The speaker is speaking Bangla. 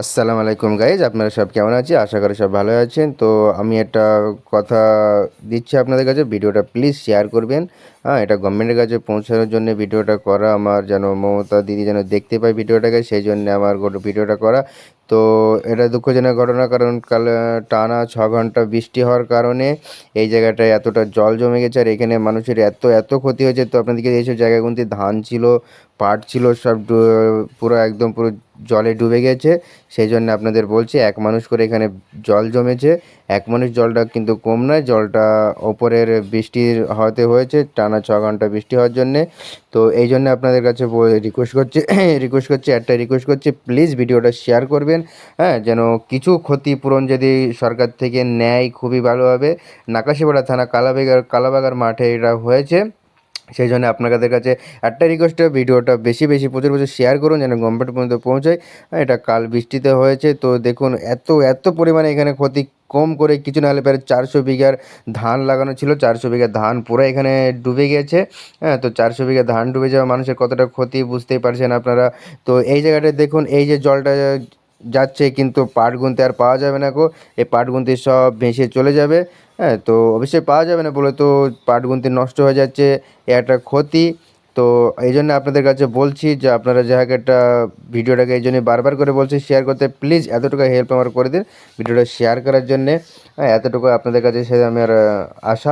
আসসালামু আলাইকুম গাইজ, আপনারা সব কেমন আছেন? আশা করি সব ভালো আছেন। তো আমি একটা কথা দিচ্ছি আপনাদের কাছে, ভিডিওটা প্লিজ শেয়ার করবেন। হ্যাঁ, এটা গভর্নমেন্টের কাছে পৌঁছানোর জন্য ভিডিওটা করা, আমার যেন মমতা দিদি যেন দেখতে পায় ভিডিওটাকে, সেই জন্য আমার ভিডিওটা করা। তো এটা দুঃখজনক ঘটনা, কারণ কাল টানা 6 ঘন্টা বৃষ্টি হওয়ার কারণে এই জায়গাটায় এতটা জল জমে গেছে, আর এখানে মানুষের এত এত ক্ষতি হয়েছে। তো আপনাদেরকে এইসব জায়গাগুলোতে ধান ছিল, পাট ছিল, সব পুরো একদম পুরো জলে ডুবে গেছে। সেই জন্য আপনাদের বলছি, এক মানুষ করে এখানে জল জমেছে। এক মানুষ জলটা কিন্তু কম নয়, জলটা ওপরের বৃষ্টির হওয়াতে হয়েছে, টানা 6 ঘন্টা বৃষ্টি হওয়ার জন্যে। তো এই জন্য আপনাদের কাছে রিকোয়েস্ট করছি একটা রিকোয়েস্ট করছি, প্লিজ ভিডিওটা শেয়ার করবেন। হ্যাঁ, যেন কিছু ক্ষতিপূরণ যদি সরকার থেকে নেয় খুবই ভালো হবে। নাকাশিপাড়া থানা কালাবাগার মাঠে এটা হয়েছে। সেই জন্য আপনাদের কাছে একটা রিকোয়েস্ট, ভিডিওটা বেশি বেশি প্রচুর প্রচুর শেয়ার করুন যেন গভর্নমেন্ট পর্যন্ত পৌঁছায়। এটা কাল বৃষ্টিতে হয়েছে, তো দেখুন এত এত পরিমাণে এখানে ক্ষতি। কম করে কিছু না হলে প্রায় 400 বিঘার ধান লাগানো ছিল, 400 বিঘা ধান পুরো এখানে ডুবে গেছে। হ্যাঁ, তো 400 বিঘা ধান ডুবে যাওয়া মানুষের কতটা ক্ষতি বুঝতেই পারছেন আপনারা। তো এই জায়গাটায় দেখুন, এই যে জলটা যাচ্ছে, কিন্তু পাট গুনতে আর পাওয়া যাবে না গো। এই পাট গুনতি সব ভেসে চলে যাবে। হ্যাঁ, তো অবশ্যই পাওয়া যাবে না বলে তো পাট গুনতি নষ্ট হয়ে যাচ্ছে, এ একটা ক্ষতি। তো এই জন্য আপনাদের কাছে বলছি যে আপনারা যাহাকে একটা ভিডিওটাকে এই জন্য বারবার করে বলছি শেয়ার করতে, প্লিজ এতটুকু হেল্প আমার করে দিন ভিডিওটা শেয়ার করার জন্যে। হ্যাঁ, এতটুকু আপনাদের কাছে সে আমার আশা।